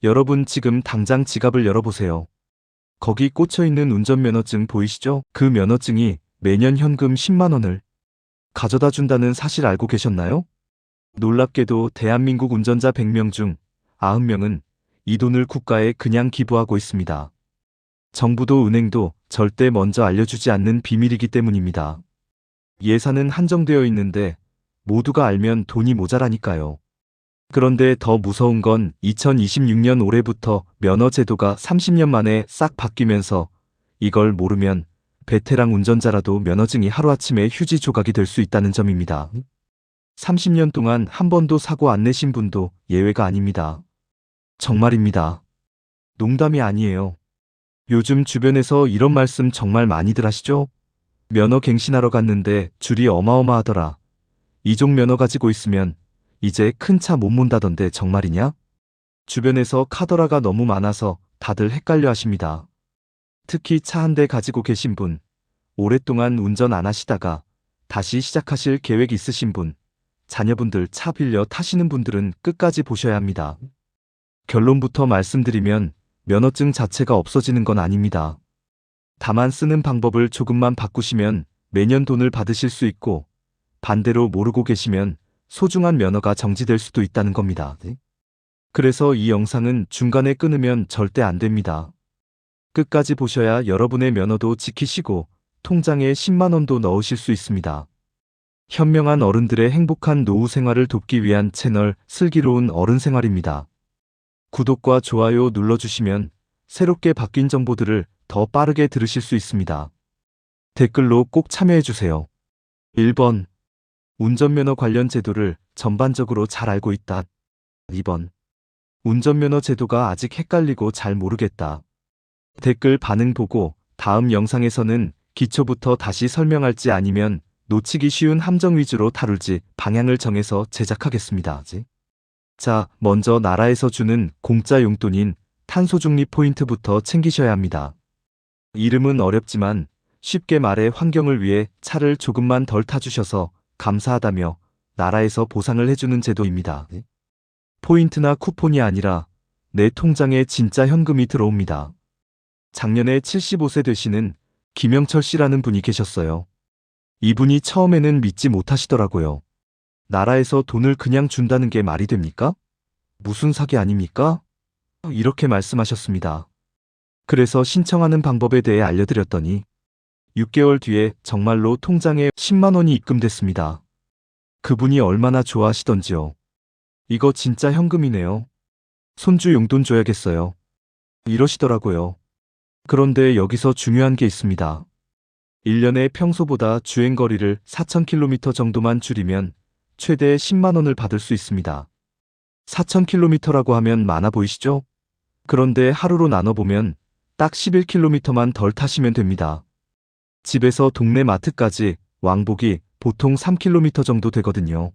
여러분 지금 당장 지갑을 열어보세요. 거기 꽂혀있는 운전면허증 보이시죠? 그 면허증이 매년 현금 10만 원을 가져다 준다는 사실 알고 계셨나요? 놀랍게도 대한민국 운전자 100명 중 90명은 이 돈을 국가에 그냥 기부하고 있습니다. 정부도 은행도 절대 먼저 알려주지 않는 비밀이기 때문입니다. 예산은 한정되어 있는데 모두가 알면 돈이 모자라니까요. 그런데 더 무서운 건 2026년 올해부터 면허 제도가 30년 만에 싹 바뀌면서 이걸 모르면 베테랑 운전자라도 면허증이 하루아침에 휴지 조각이 될 수 있다는 점입니다. 30년 동안 한 번도 사고 안 내신 분도 예외가 아닙니다. 정말입니다. 농담이 아니에요. 요즘 주변에서 이런 말씀 정말 많이들 하시죠? 면허 갱신하러 갔는데 줄이 어마어마하더라. 이종 면허 가지고 있으면 이제 큰 차 못 몬다던데 정말이냐? 주변에서 카더라가 너무 많아서 다들 헷갈려 하십니다. 특히 차 한 대 가지고 계신 분, 오랫동안 운전 안 하시다가 다시 시작하실 계획 있으신 분, 자녀분들 차 빌려 타시는 분들은 끝까지 보셔야 합니다. 결론부터 말씀드리면 면허증 자체가 없어지는 건 아닙니다. 다만 쓰는 방법을 조금만 바꾸시면 매년 돈을 받으실 수 있고 반대로 모르고 계시면 소중한 면허가 정지될 수도 있다는 겁니다. 그래서 이 영상은 중간에 끊으면 절대 안 됩니다. 끝까지 보셔야 여러분의 면허도 지키시고 통장에 10만 원도 넣으실 수 있습니다. 현명한 어른들의 행복한 노후 생활을 돕기 위한 채널 슬기로운 어른 생활입니다. 구독과 좋아요 눌러주시면 새롭게 바뀐 정보들을 더 빠르게 들으실 수 있습니다. 댓글로 꼭 참여해주세요. 1번. 운전면허 관련 제도를 전반적으로 잘 알고 있다. 2번. 운전면허 제도가 아직 헷갈리고 잘 모르겠다. 댓글 반응 보고 다음 영상에서는 기초부터 다시 설명할지 아니면 놓치기 쉬운 함정 위주로 다룰지 방향을 정해서 제작하겠습니다. 자, 먼저 나라에서 주는 공짜 용돈인 탄소중립 포인트부터 챙기셔야 합니다. 이름은 어렵지만 쉽게 말해 환경을 위해 차를 조금만 덜 타주셔서 감사하다며 나라에서 보상을 해주는 제도입니다. 포인트나 쿠폰이 아니라 내 통장에 진짜 현금이 들어옵니다. 작년에 75세 되시는 김영철 씨라는 분이 계셨어요. 이분이 처음에는 믿지 못하시더라고요. 나라에서 돈을 그냥 준다는 게 말이 됩니까? 무슨 사기 아닙니까? 이렇게 말씀하셨습니다. 그래서 신청하는 방법에 대해 알려드렸더니 6개월 뒤에 정말로 통장에 10만 원이 입금됐습니다. 그분이 얼마나 좋아하시던지요. 이거 진짜 현금이네요. 손주 용돈 줘야겠어요. 이러시더라고요. 그런데 여기서 중요한 게 있습니다. 1년에 평소보다 주행거리를 4,000km 정도만 줄이면 최대 10만 원을 받을 수 있습니다. 4,000km라고 하면 많아 보이시죠? 그런데 하루로 나눠보면 딱 11km만 덜 타시면 됩니다. 집에서 동네 마트까지 왕복이 보통 3km 정도 되거든요.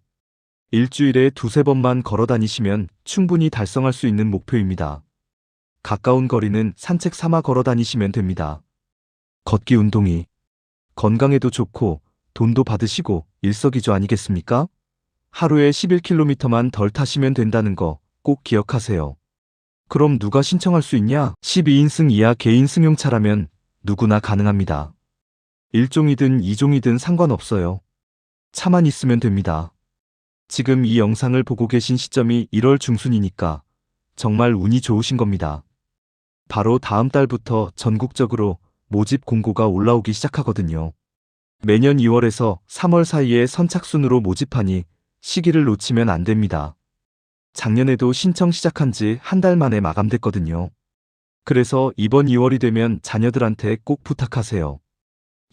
일주일에 두세 번만 걸어 다니시면 충분히 달성할 수 있는 목표입니다. 가까운 거리는 산책 삼아 걸어 다니시면 됩니다. 걷기 운동이 건강에도 좋고 돈도 받으시고 일석이조 아니겠습니까? 하루에 11km만 덜 타시면 된다는 거 꼭 기억하세요. 그럼 누가 신청할 수 있냐? 12인승 이하 개인 승용차라면 누구나 가능합니다. 1종이든 2종이든 상관없어요. 차만 있으면 됩니다. 지금 이 영상을 보고 계신 시점이 1월 중순이니까 정말 운이 좋으신 겁니다. 바로 다음 달부터 전국적으로 모집 공고가 올라오기 시작하거든요. 매년 2월에서 3월 사이에 선착순으로 모집하니 시기를 놓치면 안 됩니다. 작년에도 신청 시작한 지 한 달 만에 마감됐거든요. 그래서 이번 2월이 되면 자녀들한테 꼭 부탁하세요.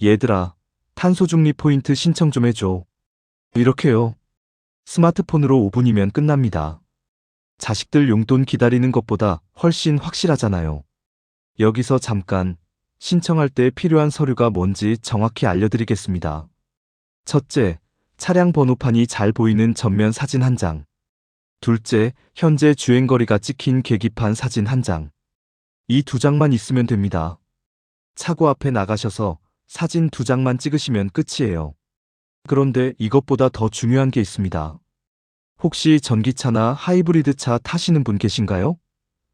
얘들아, 탄소중립 포인트 신청 좀 해줘. 이렇게요. 스마트폰으로 5분이면 끝납니다. 자식들 용돈 기다리는 것보다 훨씬 확실하잖아요. 여기서 잠깐 신청할 때 필요한 서류가 뭔지 정확히 알려드리겠습니다. 첫째, 차량 번호판이 잘 보이는 전면 사진 한 장. 둘째, 현재 주행거리가 찍힌 계기판 사진 한 장. 이 두 장만 있으면 됩니다. 차고 앞에 나가셔서 사진 2장만 찍으시면 끝이에요. 그런데 이것보다 더 중요한 게 있습니다. 혹시 전기차나 하이브리드 차 타시는 분 계신가요?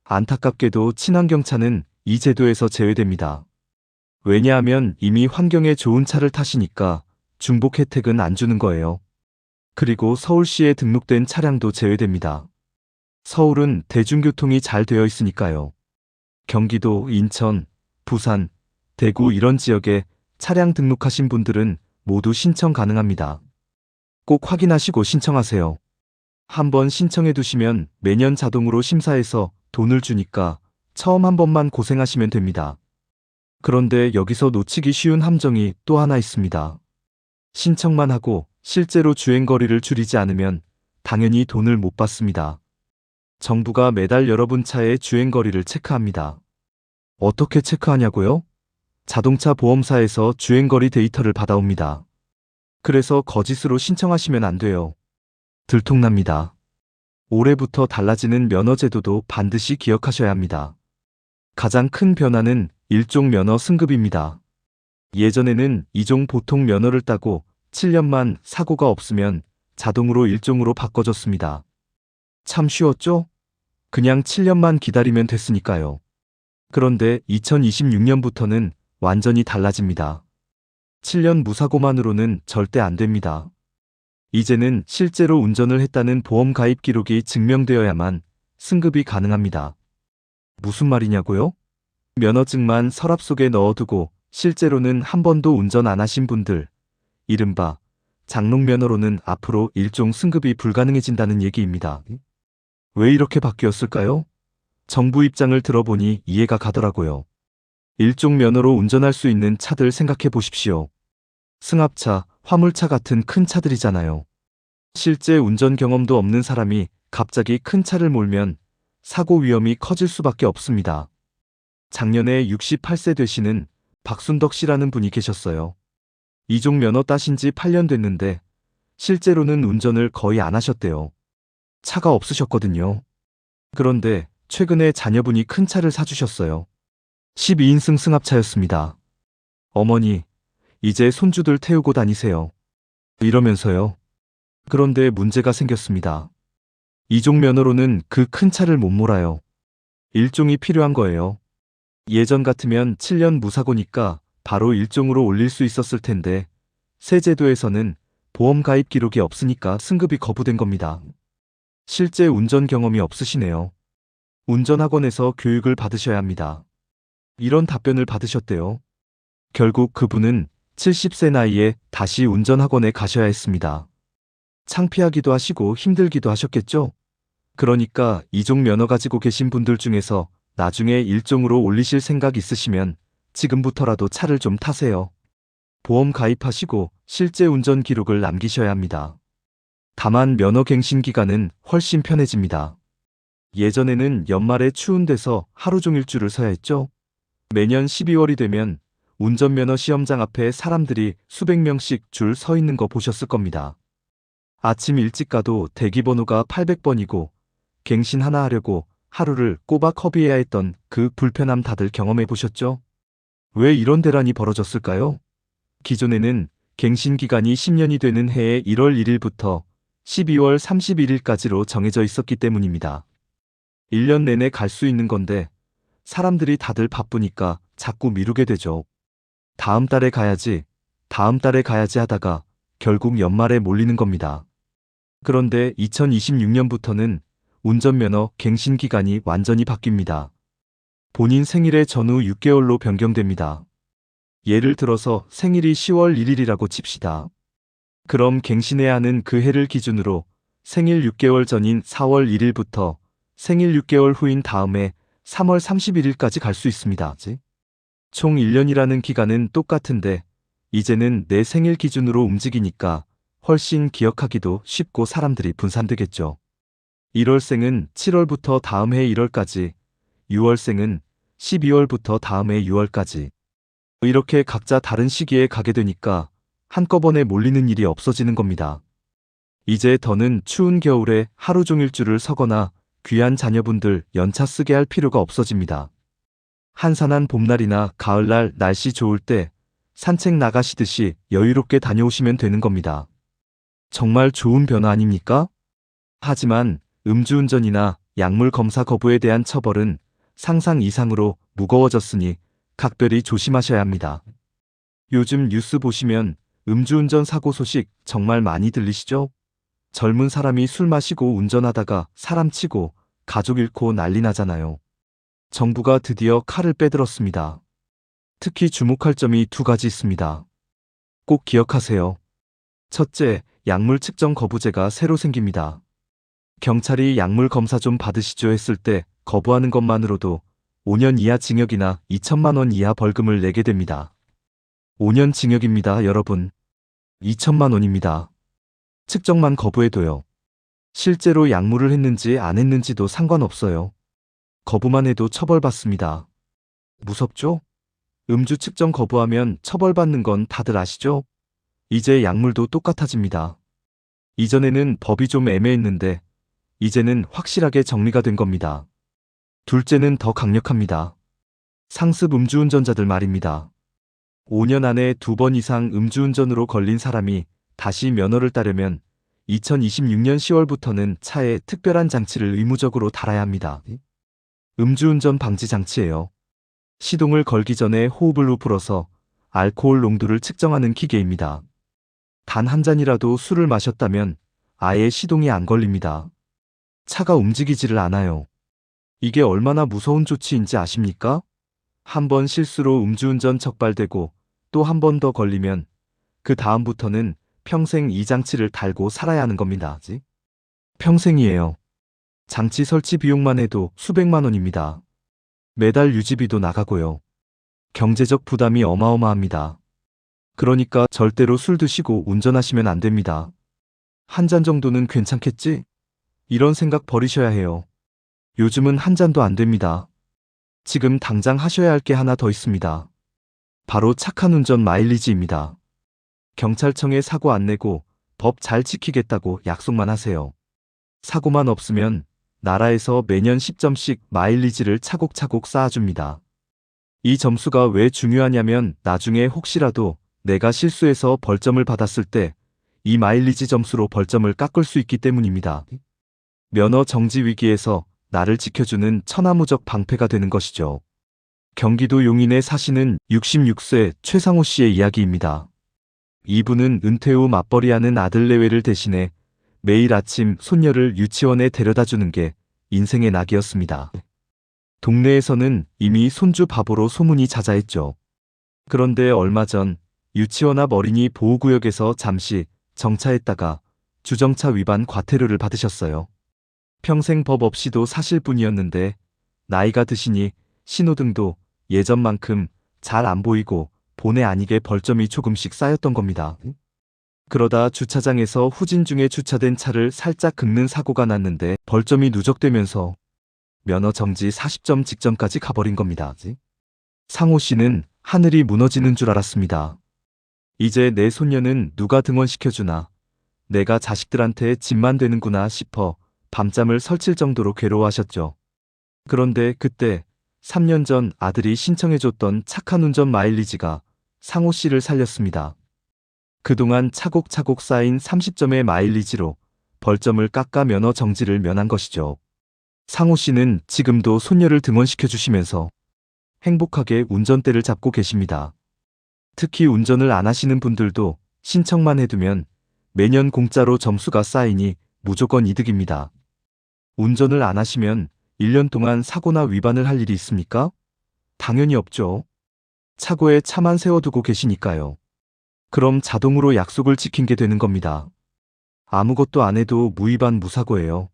안타깝게도 친환경차는 이 제도에서 제외됩니다. 왜냐하면 이미 환경에 좋은 차를 타시니까 중복 혜택은 안 주는 거예요. 그리고 서울시에 등록된 차량도 제외됩니다. 서울은 대중교통이 잘 되어 있으니까요. 경기도, 인천, 부산, 대구 이런 지역에 차량 등록하신 분들은 모두 신청 가능합니다. 꼭 확인하시고 신청하세요. 한번 신청해 두시면 매년 자동으로 심사해서 돈을 주니까 처음 한 번만 고생하시면 됩니다. 그런데 여기서 놓치기 쉬운 함정이 또 하나 있습니다. 신청만 하고 실제로 주행거리를 줄이지 않으면 당연히 돈을 못 받습니다. 정부가 매달 여러분 차의 주행거리를 체크합니다. 어떻게 체크하냐고요? 자동차 보험사에서 주행거리 데이터를 받아옵니다. 그래서 거짓으로 신청하시면 안 돼요. 들통납니다. 올해부터 달라지는 면허제도도 반드시 기억하셔야 합니다. 가장 큰 변화는 1종 면허 승급입니다. 예전에는 2종 보통 면허를 따고 7년만 사고가 없으면 자동으로 1종으로 바꿔줬습니다. 참 쉬웠죠? 그냥 7년만 기다리면 됐으니까요. 그런데 2026년부터는 완전히 달라집니다. 7년 무사고만으로는 절대 안 됩니다. 이제는 실제로 운전을 했다는 보험 가입 기록이 증명되어야만 승급이 가능합니다. 무슨 말이냐고요? 면허증만 서랍 속에 넣어두고 실제로는 한 번도 운전 안 하신 분들, 이른바 장롱면허로는 앞으로 1종 승급이 불가능해진다는 얘기입니다. 왜 이렇게 바뀌었을까요? 정부 입장을 들어보니 이해가 가더라고요. 1종 면허로 운전할 수 있는 차들 생각해 보십시오. 승합차, 화물차 같은 큰 차들이잖아요. 실제 운전 경험도 없는 사람이 갑자기 큰 차를 몰면 사고 위험이 커질 수밖에 없습니다. 작년에 68세 되시는 박순덕 씨라는 분이 계셨어요. 2종 면허 따신 지 8년 됐는데 실제로는 운전을 거의 안 하셨대요. 차가 없으셨거든요. 그런데 최근에 자녀분이 큰 차를 사주셨어요. 12인승 승합차였습니다. 어머니, 이제 손주들 태우고 다니세요. 이러면서요. 그런데 문제가 생겼습니다. 2종 면허로는 그 큰 차를 못 몰아요. 1종이 필요한 거예요. 예전 같으면 7년 무사고니까 바로 1종으로 올릴 수 있었을 텐데 새 제도에서는 보험 가입 기록이 없으니까 승급이 거부된 겁니다. 실제 운전 경험이 없으시네요. 운전학원에서 교육을 받으셔야 합니다. 이런 답변을 받으셨대요. 결국 그분은 70세 나이에 다시 운전학원에 가셔야 했습니다. 창피하기도 하시고 힘들기도 하셨겠죠? 그러니까 2종 면허 가지고 계신 분들 중에서 나중에 1종으로 올리실 생각 있으시면 지금부터라도 차를 좀 타세요. 보험 가입하시고 실제 운전 기록을 남기셔야 합니다. 다만 면허 갱신 기간은 훨씬 편해집니다. 예전에는 연말에 추운 데서 하루 종일 줄을 서야 했죠? 매년 12월이 되면 운전면허 시험장 앞에 사람들이 수백 명씩 줄 서 있는 거 보셨을 겁니다. 아침 일찍 가도 대기번호가 800번이고 갱신 하나 하려고 하루를 꼬박 허비해야 했던 그 불편함 다들 경험해 보셨죠? 왜 이런 대란이 벌어졌을까요? 기존에는 갱신 기간이 10년이 되는 해의 1월 1일부터 12월 31일까지로 정해져 있었기 때문입니다. 1년 내내 갈 수 있는 건데 사람들이 다들 바쁘니까 자꾸 미루게 되죠. 다음 달에 가야지 하다가 결국 연말에 몰리는 겁니다. 그런데 2026년부터는 운전면허 갱신 기간이 완전히 바뀝니다. 본인 생일의 전후 6개월로 변경됩니다. 예를 들어서 생일이 10월 1일이라고 칩시다. 그럼 갱신해야 하는 그 해를 기준으로 생일 6개월 전인 4월 1일부터 생일 6개월 후인 다음해 3월 31일까지 갈 수 있습니다. 총 1년이라는 기간은 똑같은데 이제는 내 생일 기준으로 움직이니까 훨씬 기억하기도 쉽고 사람들이 분산되겠죠. 1월생은 7월부터 다음 해 1월까지, 6월생은 12월부터 다음 해 6월까지. 이렇게 각자 다른 시기에 가게 되니까 한꺼번에 몰리는 일이 없어지는 겁니다. 이제 더는 추운 겨울에 하루 종일 줄을 서거나 귀한 자녀분들 연차 쓰게 할 필요가 없어집니다. 한산한 봄날이나 가을날 날씨 좋을 때 산책 나가시듯이 여유롭게 다녀오시면 되는 겁니다. 정말 좋은 변화 아닙니까? 하지만 음주운전이나 약물 검사 거부에 대한 처벌은 상상 이상으로 무거워졌으니 각별히 조심하셔야 합니다. 요즘 뉴스 보시면 음주운전 사고 소식 정말 많이 들리시죠? 젊은 사람이 술 마시고 운전하다가 사람 치고 가족 잃고 난리 나잖아요. 정부가 드디어 칼을 빼들었습니다. 특히 주목할 점이 두 가지 있습니다. 꼭 기억하세요. 첫째, 약물 측정 거부제가 새로 생깁니다. 경찰이 약물 검사 좀 받으시죠 했을 때 거부하는 것만으로도 5년 이하 징역이나 2천만 원 이하 벌금을 내게 됩니다. 5년 징역입니다, 여러분. 2천만 원입니다. 측정만 거부해도요. 실제로 약물을 했는지 안 했는지도 상관없어요. 거부만 해도 처벌받습니다. 무섭죠? 음주 측정 거부하면 처벌받는 건 다들 아시죠? 이제 약물도 똑같아집니다. 이전에는 법이 좀 애매했는데 이제는 확실하게 정리가 된 겁니다. 둘째는 더 강력합니다. 상습 음주운전자들 말입니다. 5년 안에 2번 이상 음주운전으로 걸린 사람이 다시 면허를 따려면 2026년 10월부터는 차에 특별한 장치를 의무적으로 달아야 합니다. 음주운전 방지 장치예요. 시동을 걸기 전에 호흡을 후풀어서 알코올 농도를 측정하는 기계입니다. 단 한 잔이라도 술을 마셨다면 아예 시동이 안 걸립니다. 차가 움직이지를 않아요. 이게 얼마나 무서운 조치인지 아십니까? 한 번 실수로 음주운전 적발되고 또 한 번 더 걸리면 그 다음부터는 평생 이 장치를 달고 살아야 하는 겁니다. 평생이에요. 장치 설치 비용만 해도 수백만 원입니다. 매달 유지비도 나가고요. 경제적 부담이 어마어마합니다. 그러니까 절대로 술 드시고 운전하시면 안 됩니다. 한 잔 정도는 괜찮겠지? 이런 생각 버리셔야 해요. 요즘은 한 잔도 안 됩니다. 지금 당장 하셔야 할 게 하나 더 있습니다. 바로 착한 운전 마일리지입니다. 경찰청에 사고 안 내고 법 잘 지키겠다고 약속만 하세요. 사고만 없으면 나라에서 매년 10점씩 마일리지를 차곡차곡 쌓아줍니다. 이 점수가 왜 중요하냐면 나중에 혹시라도 내가 실수해서 벌점을 받았을 때 이 마일리지 점수로 벌점을 깎을 수 있기 때문입니다. 면허 정지 위기에서 나를 지켜주는 천하무적 방패가 되는 것이죠. 경기도 용인에 사시는 66세 최상호 씨의 이야기입니다. 이분은 은퇴 후 맞벌이하는 아들 내외를 대신해 매일 아침 손녀를 유치원에 데려다주는 게 인생의 낙이었습니다. 동네에서는 이미 손주 바보로 소문이 자자했죠. 그런데 얼마 전 유치원 앞 어린이 보호구역에서 잠시 정차했다가 주정차 위반 과태료를 받으셨어요. 평생 법 없이도 사실 뿐이었는데 나이가 드시니 신호등도 예전만큼 잘 안 보이고 본의 아니게 벌점이 조금씩 쌓였던 겁니다. 그러다 주차장에서 후진 중에 주차된 차를 살짝 긁는 사고가 났는데 벌점이 누적되면서 면허 정지 40점 직전까지 가버린 겁니다. 상호 씨는 하늘이 무너지는 줄 알았습니다. 이제 내 손녀는 누가 등원시켜주나, 내가 자식들한테 짐만 되는구나 싶어 밤잠을 설칠 정도로 괴로워하셨죠. 그런데 그때 3년 전 아들이 신청해줬던 착한 운전 마일리지가 상호 씨를 살렸습니다. 그동안 차곡차곡 쌓인 30점의 마일리지로 벌점을 깎아 면허 정지를 면한 것이죠. 상호 씨는 지금도 손녀를 등원시켜 주시면서 행복하게 운전대를 잡고 계십니다. 특히 운전을 안 하시는 분들도 신청만 해두면 매년 공짜로 점수가 쌓이니 무조건 이득입니다. 운전을 안 하시면 1년 동안 사고나 위반을 할 일이 있습니까? 당연히 없죠. 차고에 차만 세워두고 계시니까요. 그럼 자동으로 약속을 지킨 게 되는 겁니다. 아무것도 안 해도 무위반 무사고예요.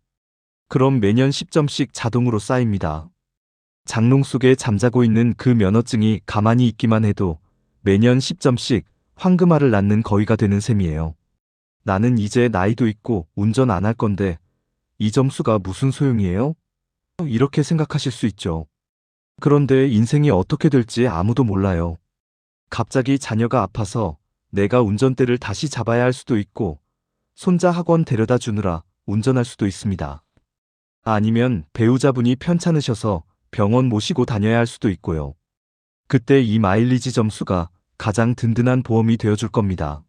그럼 매년 10점씩 자동으로 쌓입니다. 장롱 속에 잠자고 있는 그 면허증이 가만히 있기만 해도 매년 10점씩 황금알을 낳는 거위가 되는 셈이에요. 나는 이제 나이도 있고 운전 안 할 건데 이 점수가 무슨 소용이에요? 이렇게 생각하실 수 있죠. 그런데 인생이 어떻게 될지 아무도 몰라요. 갑자기 자녀가 아파서 내가 운전대를 다시 잡아야 할 수도 있고 손자 학원 데려다 주느라 운전할 수도 있습니다. 아니면 배우자분이 편찮으셔서 병원 모시고 다녀야 할 수도 있고요. 그때 이 마일리지 점수가 가장 든든한 보험이 되어줄 겁니다.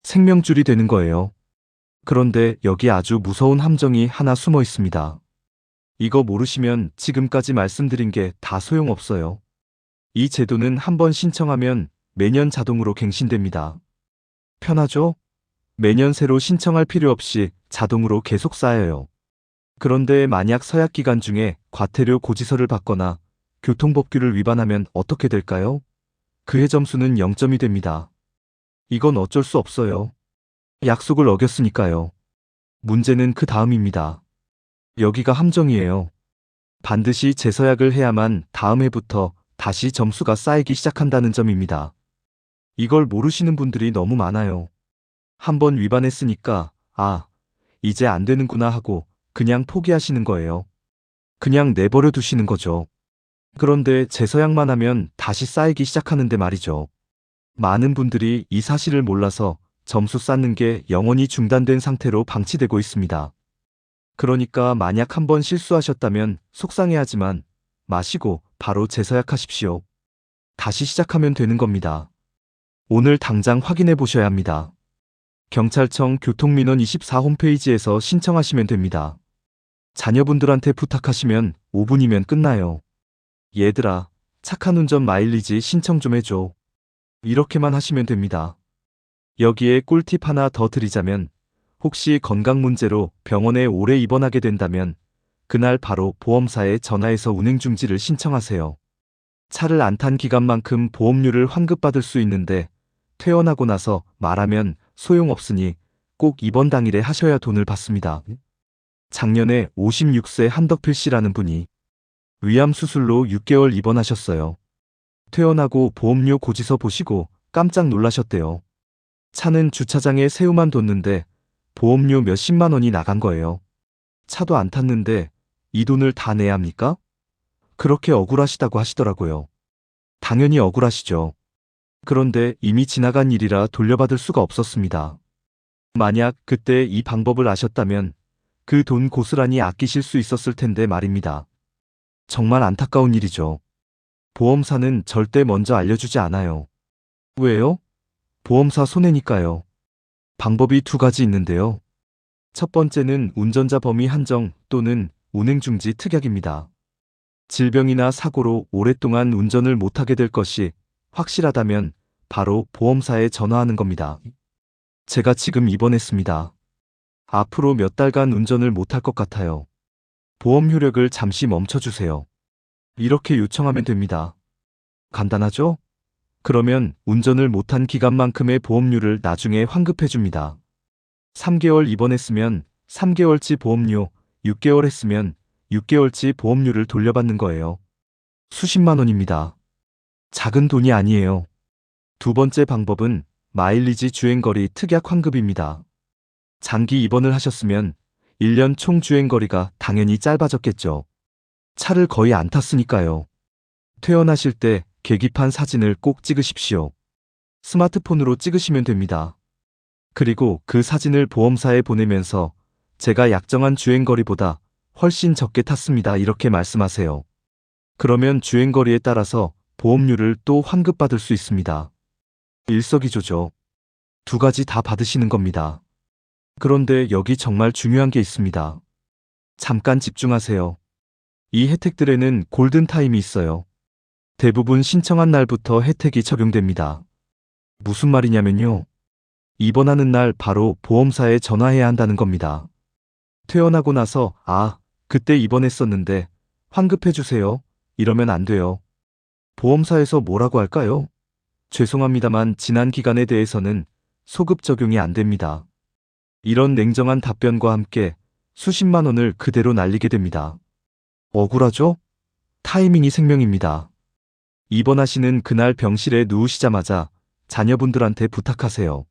생명줄이 되는 거예요. 그런데 여기 아주 무서운 함정이 하나 숨어 있습니다. 이거 모르시면 지금까지 말씀드린 게 다 소용없어요. 이 제도는 한번 신청하면 매년 자동으로 갱신됩니다. 편하죠? 매년 새로 신청할 필요 없이 자동으로 계속 쌓여요. 그런데 만약 서약 기간 중에 과태료 고지서를 받거나 교통법규를 위반하면 어떻게 될까요? 그해 점수는 0점이 됩니다. 이건 어쩔 수 없어요. 약속을 어겼으니까요. 문제는 그 다음입니다. 여기가 함정이에요. 반드시 재서약을 해야만 다음 해부터 다시 점수가 쌓이기 시작한다는 점입니다. 이걸 모르시는 분들이 너무 많아요. 한번 위반했으니까, 이제 안 되는구나 하고 그냥 포기하시는 거예요. 그냥 내버려 두시는 거죠. 그런데 재서약만 하면 다시 쌓이기 시작하는데 말이죠. 많은 분들이 이 사실을 몰라서 점수 쌓는 게 영원히 중단된 상태로 방치되고 있습니다. 그러니까 만약 한번 실수하셨다면 속상해하지만 마시고 바로 재서약하십시오. 다시 시작하면 되는 겁니다. 오늘 당장 확인해 보셔야 합니다. 경찰청 교통민원 24 홈페이지에서 신청하시면 됩니다. 자녀분들한테 부탁하시면 5분이면 끝나요. 얘들아, 착한 운전 마일리지 신청 좀 해줘. 이렇게만 하시면 됩니다. 여기에 꿀팁 하나 더 드리자면 혹시 건강 문제로 병원에 오래 입원하게 된다면 그날 바로 보험사에 전화해서 운행 중지를 신청하세요. 차를 안 탄 기간만큼 보험료를 환급받을 수 있는데 퇴원하고 나서 말하면 소용없으니 꼭 입원 당일에 하셔야 돈을 받습니다. 작년에 56세 한덕필 씨라는 분이 위암 수술로 6개월 입원하셨어요. 퇴원하고 보험료 고지서 보시고 깜짝 놀라셨대요. 차는 주차장에 세우만 뒀는데 보험료 몇십만 원이 나간 거예요. 차도 안 탔는데 이 돈을 다 내야 합니까? 그렇게 억울하시다고 하시더라고요. 당연히 억울하시죠. 그런데 이미 지나간 일이라 돌려받을 수가 없었습니다. 만약 그때 이 방법을 아셨다면 그 돈 고스란히 아끼실 수 있었을 텐데 말입니다. 정말 안타까운 일이죠. 보험사는 절대 먼저 알려주지 않아요. 왜요? 보험사 손해니까요. 방법이 두 가지 있는데요. 첫 번째는 운전자 범위 한정 또는 운행중지 특약입니다. 질병이나 사고로 오랫동안 운전을 못하게 될 것이 확실하다면 바로 보험사에 전화하는 겁니다. 제가 지금 입원했습니다. 앞으로 몇 달간 운전을 못할 것 같아요. 보험 효력을 잠시 멈춰주세요. 이렇게 요청하면 됩니다. 간단하죠? 그러면 운전을 못한 기간만큼의 보험료를 나중에 환급해줍니다. 3개월 입원했으면 3개월치 보험료, 6개월 했으면 6개월치 보험료를 돌려받는 거예요. 수십만 원입니다. 작은 돈이 아니에요. 두 번째 방법은 마일리지 주행거리 특약 환급입니다. 장기 입원을 하셨으면 1년 총 주행거리가 당연히 짧아졌겠죠. 차를 거의 안 탔으니까요. 퇴원하실 때 계기판 사진을 꼭 찍으십시오. 스마트폰으로 찍으시면 됩니다. 그리고 그 사진을 보험사에 보내면서 제가 약정한 주행거리보다 훨씬 적게 탔습니다. 이렇게 말씀하세요. 그러면 주행거리에 따라서 보험료를 또 환급받을 수 있습니다. 일석이조죠. 두 가지 다 받으시는 겁니다. 그런데 여기 정말 중요한 게 있습니다. 잠깐 집중하세요. 이 혜택들에는 골든타임이 있어요. 대부분 신청한 날부터 혜택이 적용됩니다. 무슨 말이냐면요. 입원하는 날 바로 보험사에 전화해야 한다는 겁니다. 퇴원하고 나서 그때 입원했었는데 환급해주세요. 이러면 안 돼요. 보험사에서 뭐라고 할까요? 죄송합니다만 지난 기간에 대해서는 소급 적용이 안 됩니다. 이런 냉정한 답변과 함께 수십만 원을 그대로 날리게 됩니다. 억울하죠? 타이밍이 생명입니다. 입원하시는 그날 병실에 누우시자마자 자녀분들한테 부탁하세요.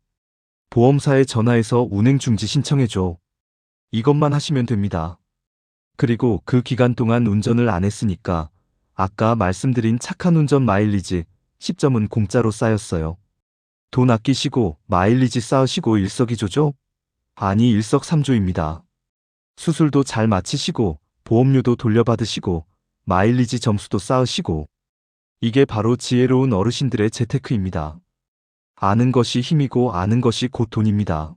보험사에 전화해서 운행중지 신청해줘. 이것만 하시면 됩니다. 그리고 그 기간 동안 운전을 안 했으니까 아까 말씀드린 착한 운전 마일리지 10점은 공짜로 쌓였어요. 돈 아끼시고 마일리지 쌓으시고 일석이조죠? 아니 일석삼조입니다. 수술도 잘 마치시고 보험료도 돌려받으시고 마일리지 점수도 쌓으시고 이게 바로 지혜로운 어르신들의 재테크입니다. 아는 것이 힘이고 아는 것이 곧 돈입니다.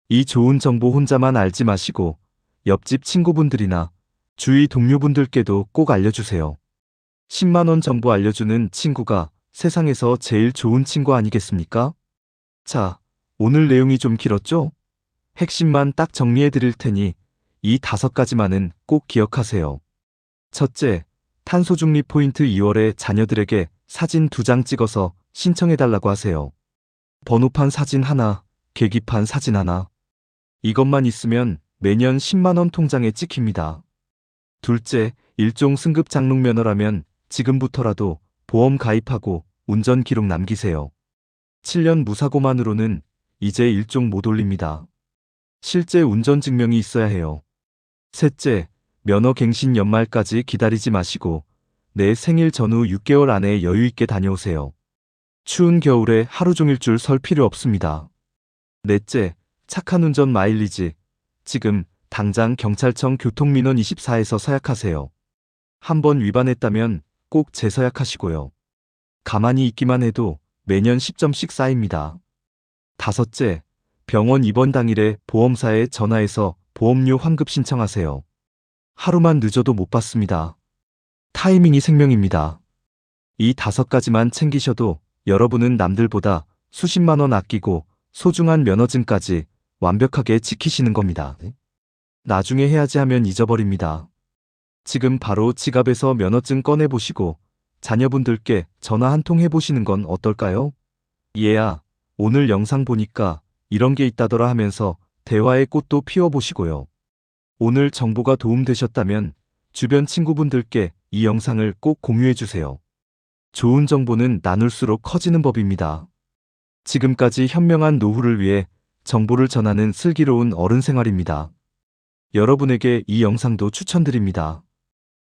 이 좋은 정보 혼자만 알지 마시고 옆집 친구분들이나 주위 동료분들께도 꼭 알려주세요. 10만 원 정보 알려주는 친구가 세상에서 제일 좋은 친구 아니겠습니까? 자, 오늘 내용이 좀 길었죠? 핵심만 딱 정리해 드릴 테니 이 5가지만은 꼭 기억하세요. 첫째, 탄소중립 포인트 2월에 자녀들에게 사진 2장 찍어서 신청해 달라고 하세요. 번호판 사진 하나, 계기판 사진 하나. 이것만 있으면 매년 10만 원 통장에 찍힙니다. 둘째, 일종 승급 장롱 면허라면 지금부터라도 보험 가입하고 운전 기록 남기세요. 7년 무사고만으로는 이제 일종 못 올립니다. 실제 운전 증명이 있어야 해요. 셋째, 면허 갱신 연말까지 기다리지 마시고 내 생일 전후 6개월 안에 여유 있게 다녀오세요. 추운 겨울에 하루 종일 줄 설 필요 없습니다. 넷째, 착한 운전 마일리지. 지금 당장 경찰청 교통민원 24에서 서약하세요. 한번 위반했다면 꼭 재서약하시고요. 가만히 있기만 해도 매년 10점씩 쌓입니다. 다섯째, 병원 입원 당일에 보험사에 전화해서 보험료 환급 신청하세요. 하루만 늦어도 못 받습니다. 타이밍이 생명입니다. 이 5가지만 챙기셔도 여러분은 남들보다 수십만 원 아끼고 소중한 면허증까지 완벽하게 지키시는 겁니다. 나중에 해야지 하면 잊어버립니다. 지금 바로 지갑에서 면허증 꺼내보시고 자녀분들께 전화 한 통 해보시는 건 어떨까요? 얘야, 오늘 영상 보니까 이런 게 있다더라 하면서 대화의 꽃도 피워보시고요. 오늘 정보가 도움되셨다면 주변 친구분들께 이 영상을 꼭 공유해주세요. 좋은 정보는 나눌수록 커지는 법입니다. 지금까지 현명한 노후를 위해 정보를 전하는 슬기로운 어른 생활입니다. 여러분에게 이 영상도 추천드립니다.